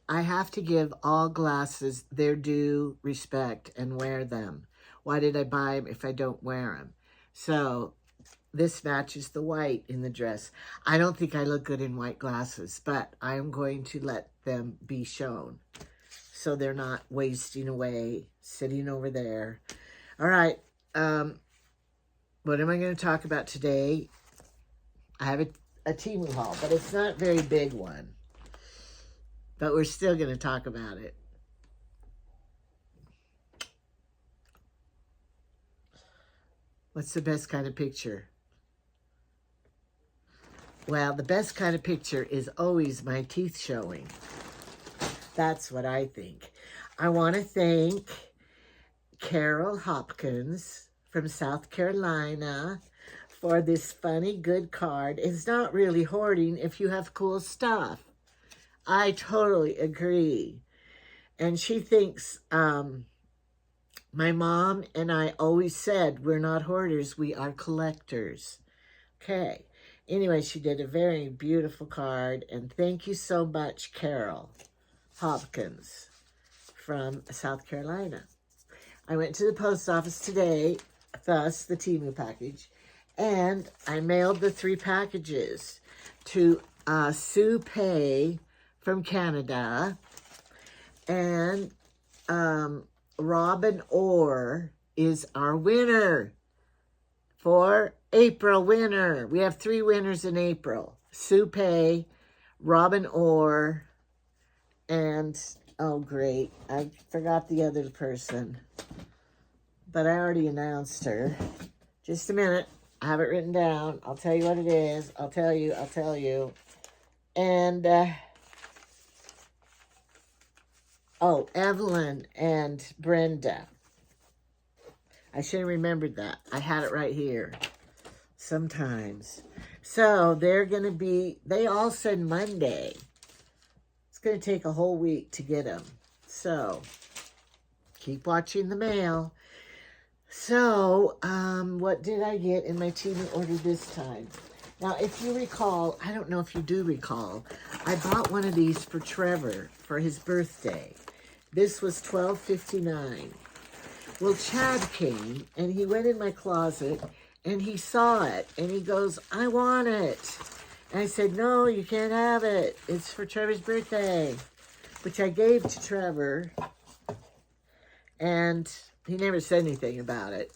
I have to give all glasses their due respect and wear them. Why did I buy them if I don't wear them? So this matches the white in the dress. I don't think I look good in white glasses, but I am going to let them be shown so they're not wasting away, sitting over there. All right, what am I going to talk about today? I have a Temu haul, but it's not a very big one. But we're still going to talk about it. What's the best kind of picture? Well, the best kind of picture is always my teeth showing. That's what I think. I want to thank Carol Hopkins from South Carolina for this funny good card. It's not really hoarding if you have cool stuff. I totally agree. And she thinks my mom and I always said we're not hoarders, we are collectors. Okay. Anyway, she did a very beautiful card, and thank you so much, Carol Hopkins from South Carolina. I went to the post office today, thus the Temu package, and I mailed the 3 packages to Sue Pay from Canada, and Robin Orr is our winner for April winner. We have 3 winners in April. Sue Pay, Robin Orr, and, oh great, I forgot the other person. But I already announced her. Just a minute. I have it written down. I'll tell you what it is. I'll tell you. And, oh, Evelyn and Brenda. I should have remembered that. I had it right here. Sometimes. So they're going to be, they all said Monday. It's going to take a whole week to get them. So keep watching the mail. So what did I get in my Temu order this time? Now, if you recall, I don't know if you do recall, I bought one of these for Trevor for his birthday. This was $12.59. Well, Chad came, and he went in my closet, and he saw it, and he goes, I want it. And I said, no, you can't have it. It's for Trevor's birthday, which I gave to Trevor, and he never said anything about it.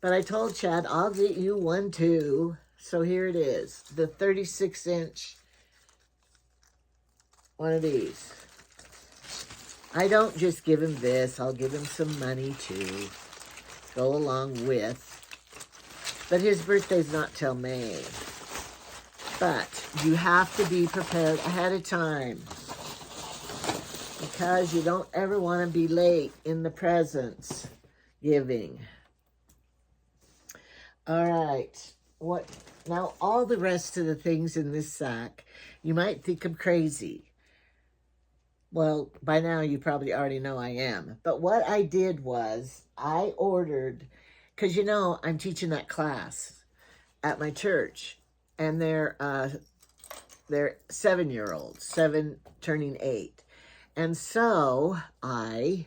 But I told Chad, I'll get you one, too. So here it is, the 36-inch one of these. I don't just give him this. I'll give him some money, too. Go along with. But his birthday's not till May. But you have to be prepared ahead of time. Because you don't ever want to be late in the presents giving. All right. Now, all the rest of the things in this sack, you might think I'm crazy. Well, by now you probably already know I am. But what I did was I ordered, because you know I'm teaching that class at my church, and they're 7-year-olds, 7 turning 8. And so I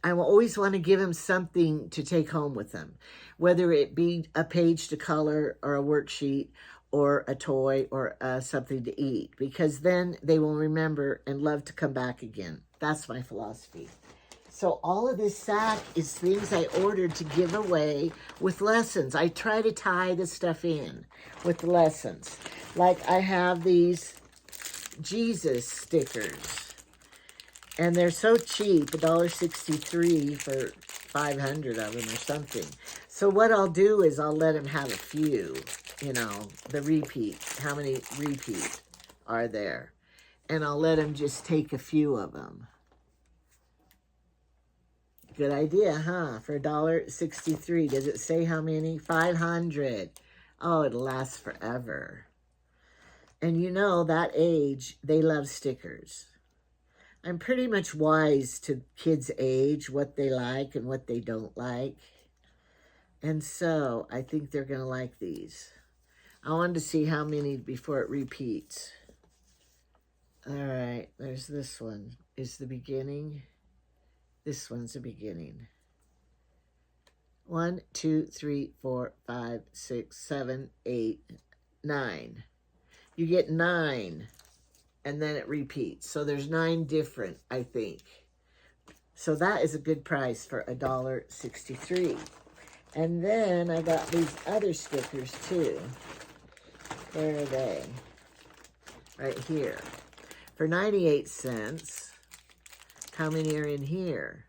always want to give them something to take home with them, whether it be a page to color or a worksheet or a toy or something to eat, because then they will remember and love to come back again. That's my philosophy. So all of this sack is things I ordered to give away with lessons. I try to tie the stuff in with the lessons. Like I have these Jesus stickers. And they're so cheap, $1.63 for 500 of them or something. So what I'll do is I'll let them have a few, you know, the repeat. How many repeat are there? And I'll let them just take a few of them. Good idea, huh? For $1.63. Does it say how many? 500. Oh, it'll last forever. And you know, that age, they love stickers. I'm pretty much wise to kids' age, what they like and what they don't like. And so I think they're going to like these. I wanted to see how many before it repeats. All right, there's this one. Is the beginning. This one's the beginning. 1, 2, 3, 4, 5, 6, 7, 8, 9. You get 9, and then it repeats. So there's 9 different, I think. So that is a good price for $1.63. And then I got these other stickers too. Where are they? Right here. For 98 cents. How many are in here?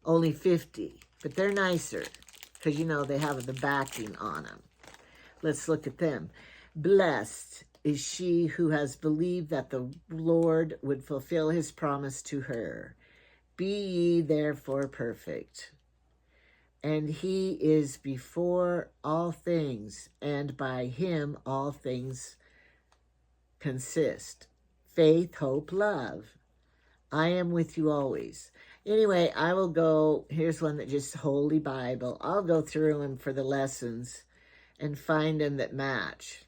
Only 50. But they're nicer. Because, you know, they have the backing on them. Let's look at them. Blessed is she who has believed that the Lord would fulfill his promise to her. Be ye therefore perfect. And he is before all things, and by him all things consist. Faith, hope, love. I am with you always. Anyway, I will go, here's one that just Holy Bible. I'll go through them for the lessons and find them that match.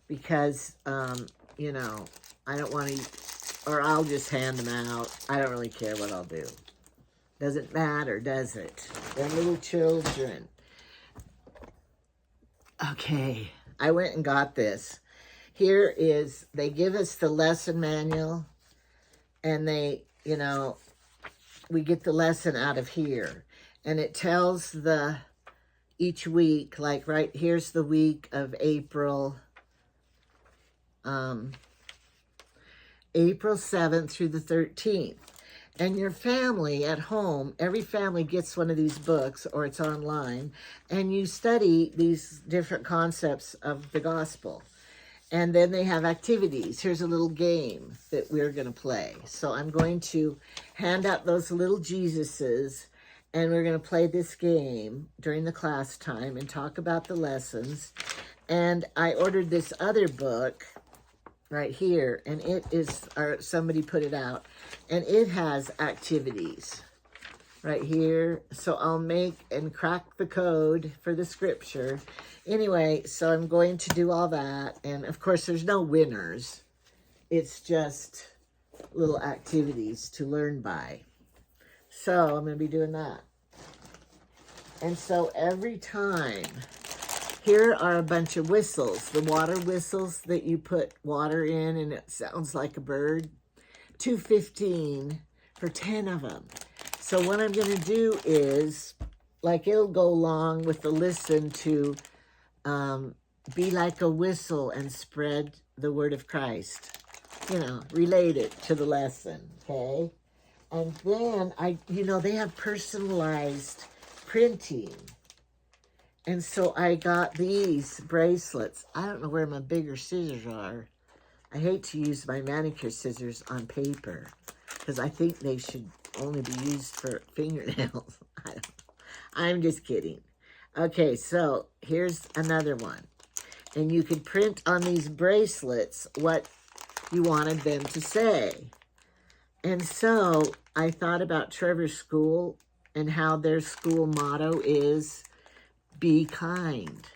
Because, you know, I don't want to, or I'll just hand them out. I don't really care what I'll do. Doesn't matter, does it? They're little children. Okay, I went and got this. Here is, they give us the lesson manual, and they, you know, we get the lesson out of here. And it tells each week, like right here's the week of April 7th through the 13th. And your family at home, every family gets one of these books, or it's online, and you study these different concepts of the gospel. And then they have activities. Here's a little game that we're going to play. So I'm going to hand out those little Jesuses, and we're going to play this game during the class time and talk about the lessons. And I ordered this other book right here, and it is, or somebody put it out, and it has activities right here. So I'll make and crack the code for the scripture. Anyway, so I'm going to do all that. And of course, there's no winners. It's just little activities to learn by. So I'm going to be doing that. And so every time, here are a bunch of whistles. The water whistles that you put water in and it sounds like a bird. $2.15 for 10 of them. So what I'm going to do is, like, it'll go along with the listen to be like a whistle and spread the word of Christ. You know, relate it to the lesson, okay? And then, you know, they have personalized printing. And so I got these bracelets. I don't know where my bigger scissors are. I hate to use my manicure scissors on paper because I think they should only be used for fingernails. I'm just kidding. Okay, so here's another one. And you could print on these bracelets what you wanted them to say. And so I thought about Trevor's school and how their school motto is, be kind.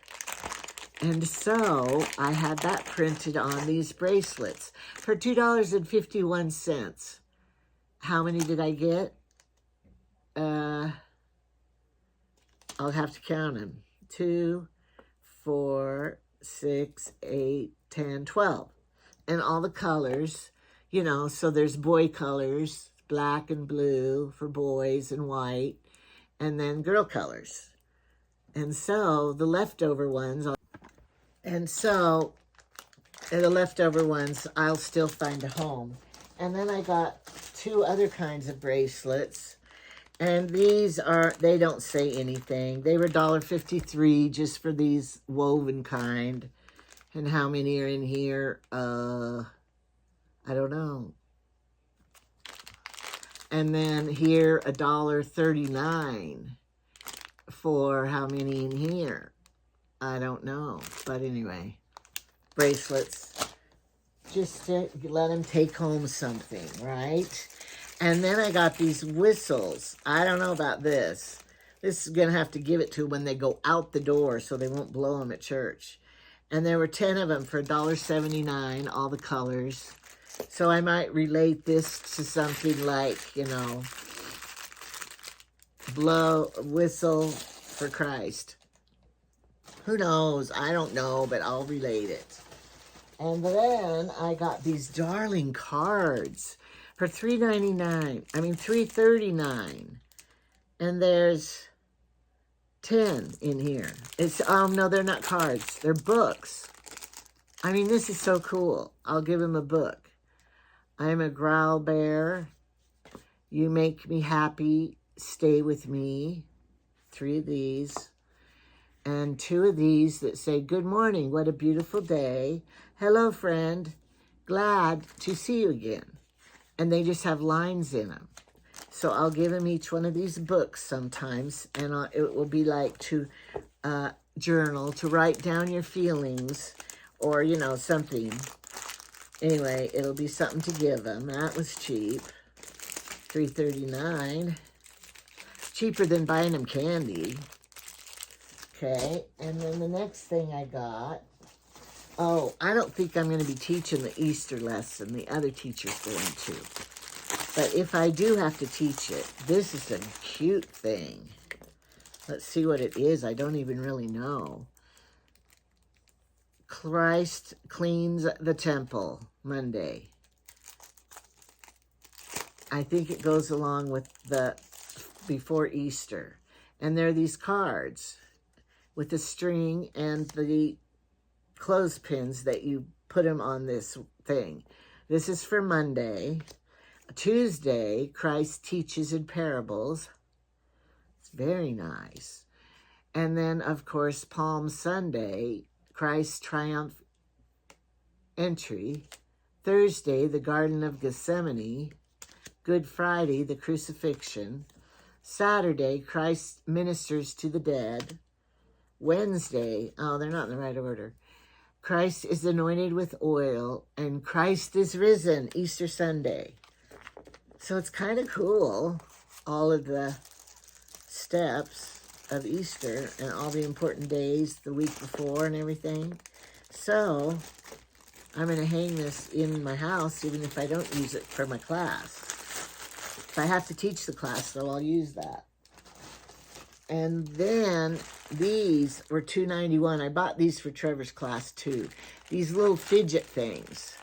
And so I had that printed on these bracelets for $2.51. How many did I get? I'll have to count them. 2, 4, 6, 8, 10, 12. And all the colors, you know, so there's boy colors, black and blue for boys and white, and then girl colors. And so the leftover ones, I'll still find a home. And then I got 2 other kinds of bracelets. And these are, they don't say anything. They were $1.53 just for these woven kind. And how many are in here? I don't know. And then here, $1.39 for how many in here? I don't know. But anyway, bracelets. Just to let them take home something, right? And then I got these whistles. I don't know about this. This is going to have to give it to when they go out the door so they won't blow them at church. And there were 10 of them for $1.79, all the colors. So I might relate this to something like, you know, whistle for Christ. Who knows? I don't know, but I'll relate it. And then I got these darling cards for $3.99. I mean, $3.39. And there's 10 in here. It's, no, they're not cards. They're books. I mean, this is so cool. I'll give him a book. I'm a growl bear. You make me happy. Stay with me. 3 of these. And 2 of these that say, good morning. What a beautiful day. Hello, friend. Glad to see you again. And they just have lines in them. So I'll give him each one of these books sometimes. And it will be like to journal, to write down your feelings. Or, you know, something. Anyway, it'll be something to give him. That was cheap. $3.39. Cheaper than buying him candy. Okay, and then the next thing I got, oh, I don't think I'm going to be teaching the Easter lesson. The other teacher's going to. But if I do have to teach it, this is a cute thing. Let's see what it is. I don't even really know. Christ cleans the temple, Monday. I think it goes along with the before Easter. And there are these cards with the string and the clothespins that you put them on this thing. This is for Monday. Tuesday, Christ teaches in parables. It's very nice. And then, of course, Palm Sunday, Christ's triumph entry. Thursday, the Garden of Gethsemane. Good Friday, the crucifixion. Saturday, Christ ministers to the dead. Wednesday, oh, they're not in the right order. Christ is anointed with oil, and Christ is risen, Easter Sunday. So it's kind of cool, all of the steps of Easter and all the important days the week before and everything. So I'm going to hang this in my house, even if I don't use it for my class. If I have to teach the class, though, I'll use that. And then these were $2.91. I bought these for Trevor's class, too. These little fidget things.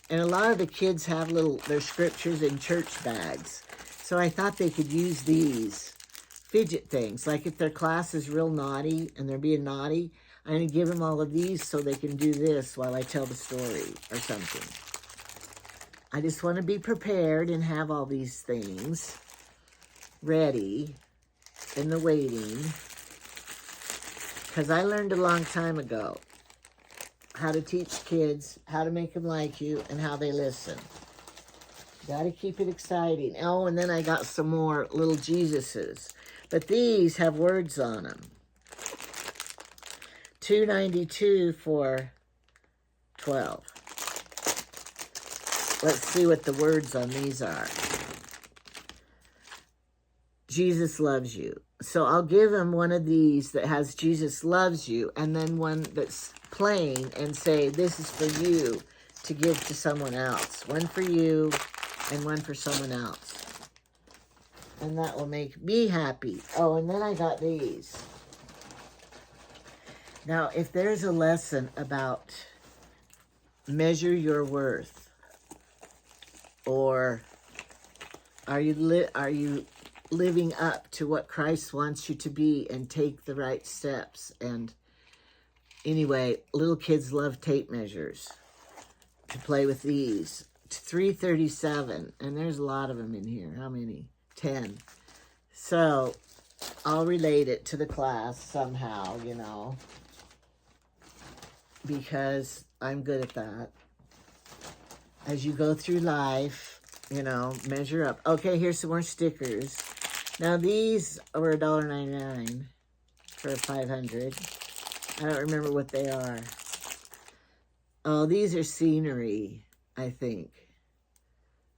And a lot of the kids have their scriptures in church bags. So I thought they could use these fidget things. Like if their class is real naughty and they're being naughty, I'm going to give them all of these so they can do this while I tell the story or something. I just want to be prepared and have all these things ready in the waiting, because I learned a long time ago how to teach kids, how to make them like you, and how they listen. Got to keep it exciting. Oh, and then I got some more little Jesuses, but these have words on them. $2.92 for 12. Let's see what the words on these are. Jesus loves you. So I'll give him one of these that has Jesus loves you, and then one that's plain and say, this is for you to give to someone else. One for you and one for someone else. And that will make me happy. Oh, and then I got these. Now, if there's a lesson about measure your worth, or are you living up to what Christ wants you to be and take the right steps? And anyway, little kids love tape measures to play with these. It's $3.37, and there's a lot of them in here. How many? 10. So I'll relate it to the class somehow, you know, because I'm good at that. As you go through life, you know, measure up. Okay, here's some more stickers. Now, these were $1.99 for 500. I don't remember what they are. Oh, these are scenery, I think.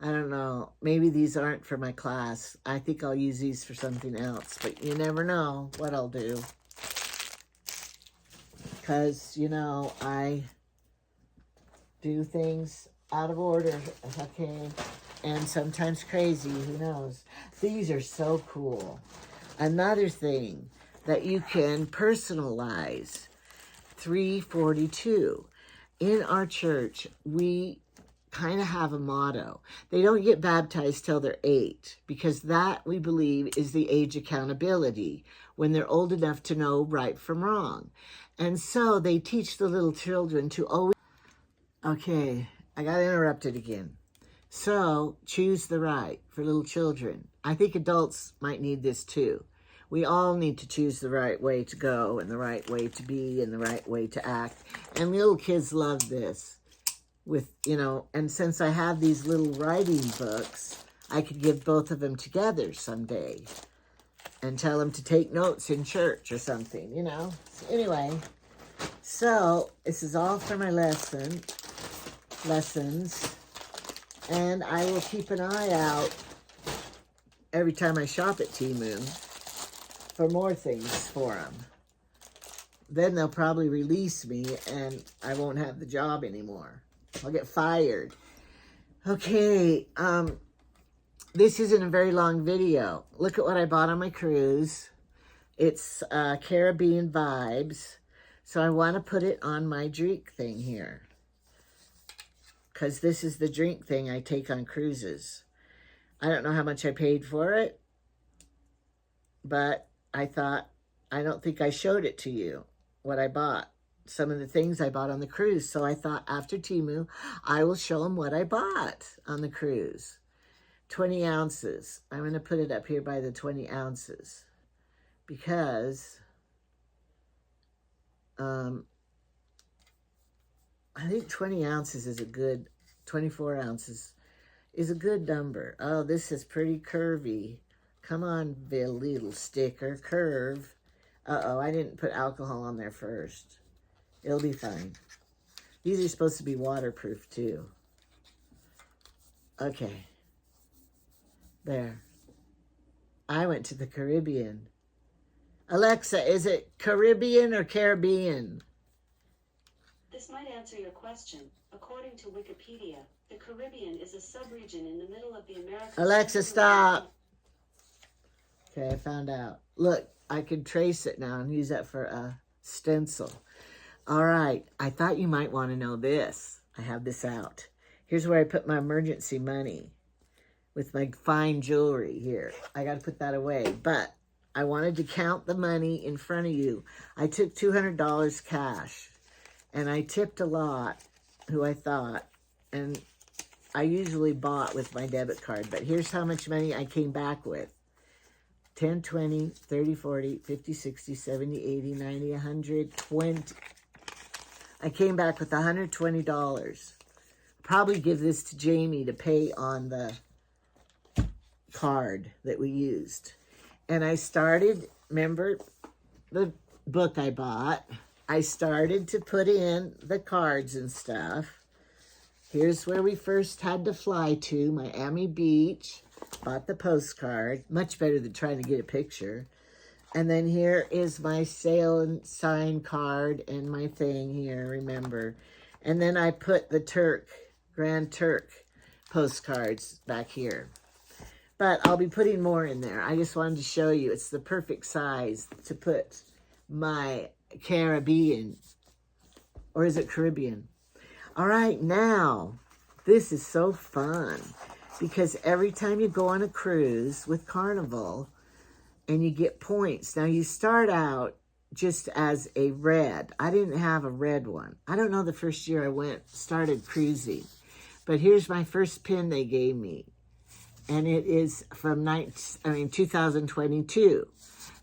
I don't know. Maybe these aren't for my class. I think I'll use these for something else, but you never know what I'll do. because, you know, I do things out of order, okay, and sometimes crazy, who knows. These are so cool. Another thing that you can personalize, 342. In our church, we kind of have a motto. They don't get baptized till they're 8, because that, we believe, is the age accountability, when they're old enough to know right from wrong. And so they teach the little children to always... Okay, I got interrupted again. So, choose the right for little children. I think adults might need this too. We all need to choose the right way to go, and the right way to be, and the right way to act. And little kids love this. With, you know, and since I have these little writing books, I could give both of them together someday and tell them to take notes in church or something, you know. So anyway, so this is all for my lessons, and I will keep an eye out every time I shop at Temu for more things for them. Then they'll probably release me and I won't have the job anymore. I'll get fired. Okay, this isn't a very long video. Look at what I bought on my cruise. It's Caribbean vibes. So I want to put it on my drink thing here, because this is the drink thing I take on cruises. I don't know how much I paid for it, but I thought, I don't think I showed it to you, what I bought. Some of the things I bought on the cruise. So I thought after Temu, I will show them what I bought on the cruise. 20 ounces. I'm going to put it up here by the 20 ounces. Because I think 20 ounces is a good, 24 ounces is a good number. Oh, this is pretty curvy. Come on, little sticker, curve. Uh-oh, I didn't put alcohol on there first. It'll be fine. These are supposed to be waterproof too. Okay. There. I went to the Caribbean. Alexa, is it Caribbean or Caribbean? This might answer your question. According to Wikipedia, the Caribbean is a subregion in the middle of the Americas. Alexa, stop. Okay, I found out. Look, I can trace it now and use that for a stencil. All right, I thought you might want to know this. I have this out. Here's where I put my emergency money with my fine jewelry here. I got to put that away, but I wanted to count the money in front of you. I took $200 cash, and I tipped a lot who I thought, and I usually bought with my debit card, but here's how much money I came back with. 10, 20, 30, 40, 50, 60, 70, 80, 90, 120. I came back with $120. Probably give this to Jamie to pay on the card that we used. And I started, remember the book I bought? I started to put in the cards and stuff. Here's where we first had to fly to, Miami Beach. Bought the postcard, much better than trying to get a picture. And then here is my sale and sign card and my thing here, remember. And then I put the Grand Turk postcards back here. But I'll be putting more in there. I just wanted to show you it's the perfect size to put my Caribbean. Or is it Caribbean? All right, now, this is so fun. Because every time you go on a cruise with Carnival and you get points, now you start out just as a red. I didn't have a red one. I don't know the first year I started cruising. But here's my first pin they gave me. And it is from 2022.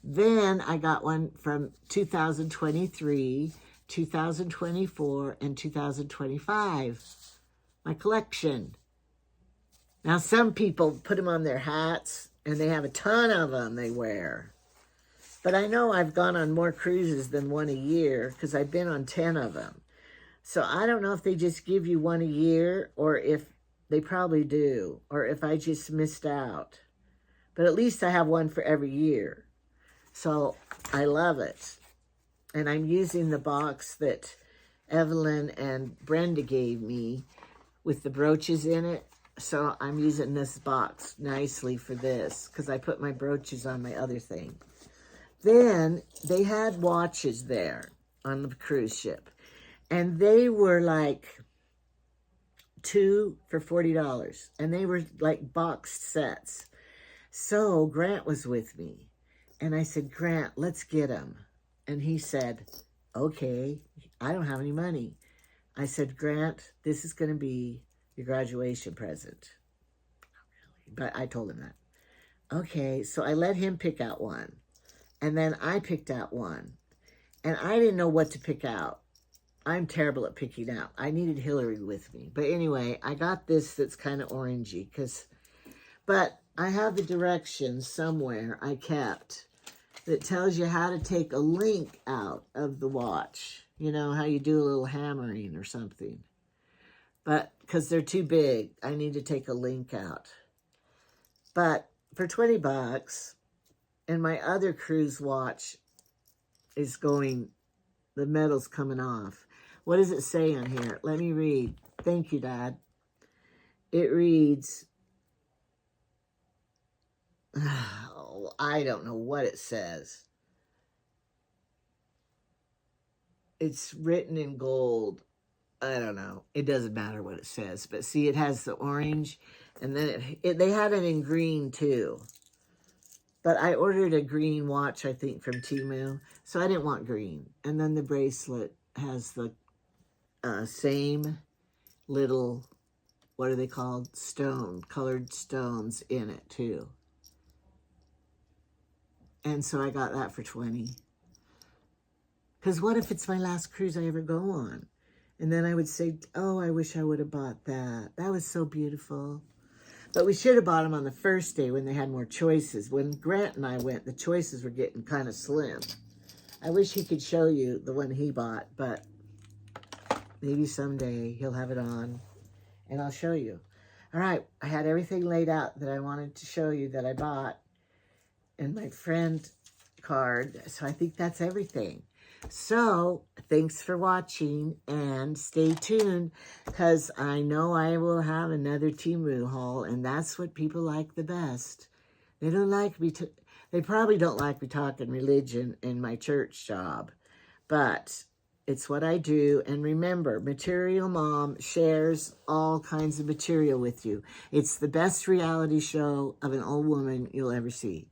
Then I got one from 2023, 2024, and 2025. My collection. Now, some people put them on their hats, and they have a ton of them they wear. But I know I've gone on more cruises than one a year, because I've been on 10 of them. So I don't know if they just give you one a year, or if they probably do, or if I just missed out. But at least I have one for every year. So I love it. And I'm using the box that Evelyn and Brenda gave me with the brooches in it. So I'm using this box nicely for this because I put my brooches on my other thing. Then they had watches there on the cruise ship. And they were like 2 for $40. And they were like boxed sets. So Grant was with me. And I said, Grant, let's get them. And he said, okay, I don't have any money. I said, Grant, this is going to be your graduation present. But I told him that. Okay, so I let him pick out one. And then I picked out one. And I didn't know what to pick out. I'm terrible at picking out. I needed Hillary with me. But anyway, I got this that's kind of orangey. But I have the directions somewhere I kept that tells you how to take a link out of the watch. You know, how you do a little hammering or something. But because they're too big, I need to take a link out. But for $20, and my other cruise watch is going, the metal's coming off. What does it say on here? Let me read. Thank you, Dad. It reads, oh, I don't know what it says. It's written in gold. I don't know. It doesn't matter what it says. But see, it has the orange. And then they had it in green, too. But I ordered a green watch, I think, from Temu. So I didn't want green. And then the bracelet has the same little, what are they called? Colored stones in it, too. And so I got that for $20. Because what if it's my last cruise I ever go on? And then I would say, oh, I wish I would have bought that. That was so beautiful. But we should have bought them on the first day when they had more choices. When Grant and I went, the choices were getting kind of slim. I wish he could show you the one he bought, but maybe someday he'll have it on and I'll show you. All right, I had everything laid out that I wanted to show you that I bought and my friend card. So I think that's everything. So, thanks for watching and stay tuned because I know I will have another Temu haul and that's what people like the best. They don't like me they probably don't like me talking religion in my church job, but it's what I do. And remember, Material Mom shares all kinds of material with you. It's the best reality show of an old woman you'll ever see.